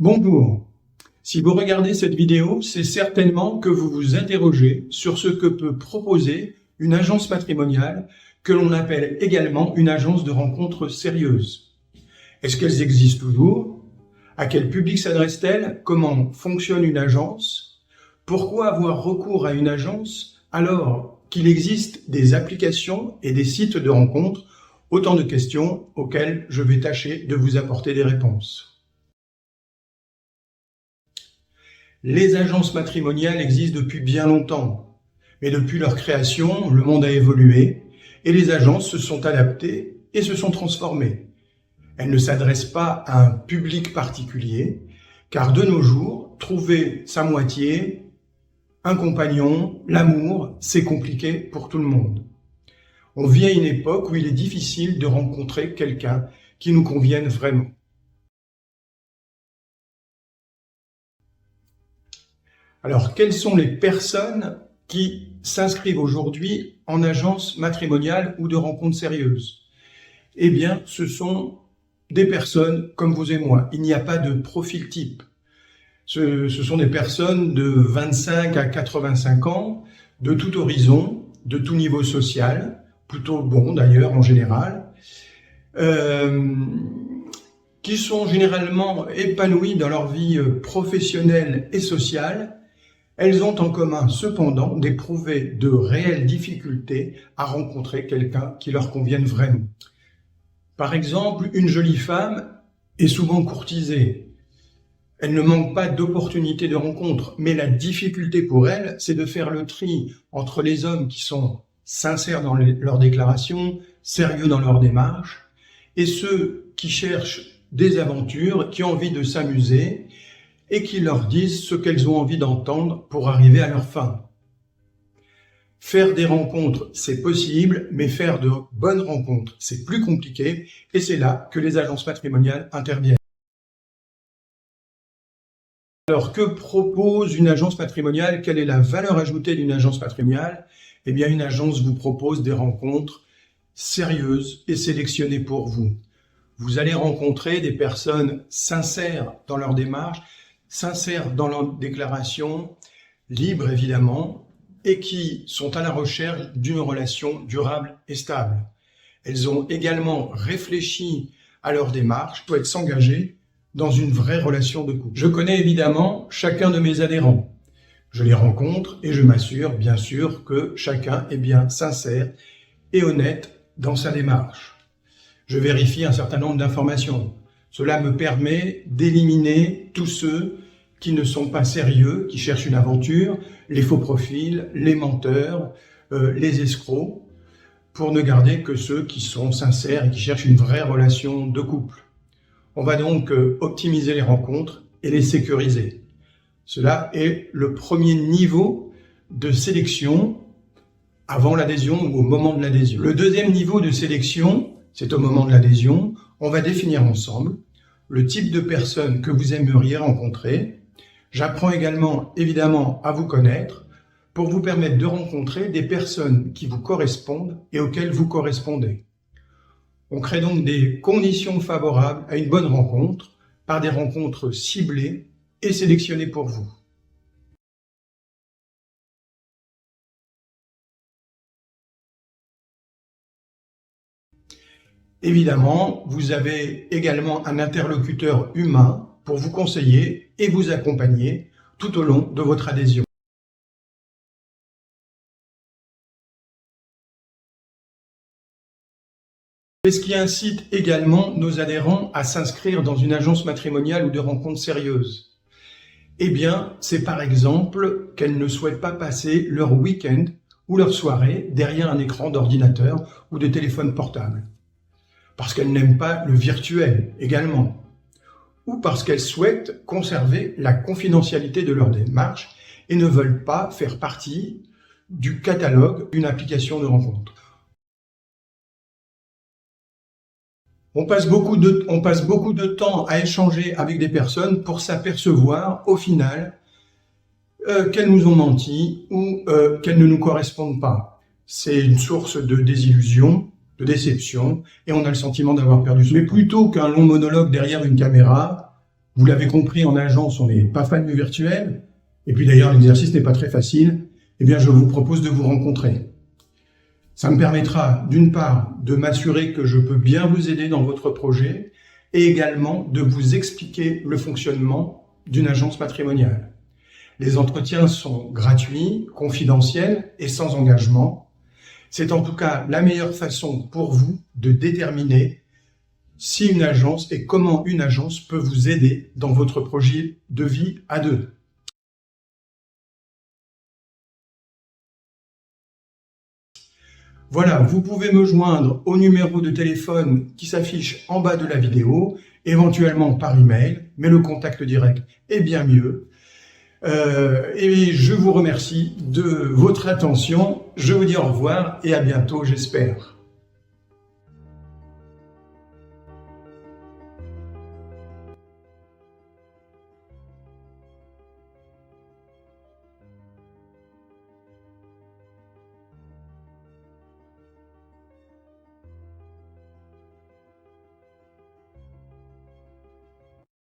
Bonjour. Si vous regardez cette vidéo, c'est certainement que vous vous interrogez sur ce que peut proposer une agence matrimoniale que l'on appelle également une agence de rencontres sérieuses. Est-ce qu'elles existent toujours? À quel public s'adresse-t-elle? Comment fonctionne une agence? Pourquoi avoir recours à une agence alors qu'il existe des applications et des sites de rencontres? Autant de questions auxquelles je vais tâcher de vous apporter des réponses. Les agences matrimoniales existent depuis bien longtemps, mais depuis leur création, le monde a évolué et les agences se sont adaptées et se sont transformées. Elles ne s'adressent pas à un public particulier, car de nos jours, trouver sa moitié, un compagnon, l'amour, c'est compliqué pour tout le monde. On vit à une époque où il est difficile de rencontrer quelqu'un qui nous convienne vraiment. Alors, quelles sont les personnes qui s'inscrivent aujourd'hui en agence matrimoniale ou de rencontres sérieuses? Eh bien, ce sont des personnes comme vous et moi. Il n'y a pas de profil type. Ce sont des personnes de 25 à 85 ans, de tout horizon, de tout niveau social, plutôt bon d'ailleurs en général, qui sont généralement épanouies dans leur vie professionnelle et sociale. Elles ont en commun cependant d'éprouver de réelles difficultés à rencontrer quelqu'un qui leur convienne vraiment. Par exemple, une jolie femme est souvent courtisée. Elle ne manque pas d'opportunités de rencontre, mais la difficulté pour elle, c'est de faire le tri entre les hommes qui sont sincères dans leurs déclarations, sérieux dans leur démarche, et ceux qui cherchent des aventures, qui ont envie de s'amuser, et qui leur disent ce qu'elles ont envie d'entendre pour arriver à leur fin. Faire des rencontres, c'est possible, mais faire de bonnes rencontres, c'est plus compliqué, et c'est là que les agences matrimoniales interviennent. Alors, que propose une agence matrimoniale? Quelle est la valeur ajoutée d'une agence matrimoniale? Eh bien, une agence vous propose des rencontres sérieuses et sélectionnées pour vous. Vous allez rencontrer des personnes sincères dans leur démarche, sincères dans leurs déclarations, libres évidemment, et qui sont à la recherche d'une relation durable et stable. Elles ont également réfléchi à leur démarche, souhaitent s'engager dans une vraie relation de couple. Je connais évidemment chacun de mes adhérents. Je les rencontre et je m'assure bien sûr que chacun est bien sincère et honnête dans sa démarche. Je vérifie un certain nombre d'informations. Cela me permet d'éliminer tous ceux qui ne sont pas sérieux, qui cherchent une aventure, les faux profils, les menteurs, les escrocs, pour ne garder que ceux qui sont sincères et qui cherchent une vraie relation de couple. On va donc optimiser les rencontres et les sécuriser. Cela est le premier niveau de sélection avant l'adhésion ou au moment de l'adhésion. Le deuxième niveau de sélection, c'est au moment de l'adhésion. On va définir ensemble le type de personne que vous aimeriez rencontrer. J'apprends également, évidemment, à vous connaître pour vous permettre de rencontrer des personnes qui vous correspondent et auxquelles vous correspondez. On crée donc des conditions favorables à une bonne rencontre par des rencontres ciblées et sélectionnées pour vous. Évidemment, vous avez également un interlocuteur humain pour vous conseiller et vous accompagner tout au long de votre adhésion. C'est ce qui incite également nos adhérents à s'inscrire dans une agence matrimoniale ou de rencontres sérieuses. Eh bien, c'est par exemple qu'elles ne souhaitent pas passer leur week-end ou leur soirée derrière un écran d'ordinateur ou de téléphone portable. Parce qu'elles n'aiment pas le virtuel également. Ou parce qu'elles souhaitent conserver la confidentialité de leur démarche et ne veulent pas faire partie du catalogue d'une application de rencontre. On passe beaucoup de temps à échanger avec des personnes pour s'apercevoir au final qu'elles nous ont menti ou qu'elles ne nous correspondent pas. C'est une source de désillusion, de déception, et on a le sentiment d'avoir perdu son temps. Mais plutôt qu'un long monologue derrière une caméra, Vous l'avez compris, en agence, on n'est pas fan du virtuel. Et puis d'ailleurs, l'exercice n'est pas très facile. Eh bien, je vous propose de vous rencontrer. Ça me permettra, d'une part, de m'assurer que je peux bien vous aider dans votre projet et également de vous expliquer le fonctionnement d'une agence matrimoniale. Les entretiens sont gratuits, confidentiels et sans engagement. C'est en tout cas la meilleure façon pour vous de déterminer si une agence et comment une agence peut vous aider dans votre projet de vie à deux. Voilà, vous pouvez me joindre au numéro de téléphone qui s'affiche en bas de la vidéo, éventuellement par email, mais le contact direct est bien mieux. Et je vous remercie de votre attention. Je vous dis au revoir et à bientôt, j'espère.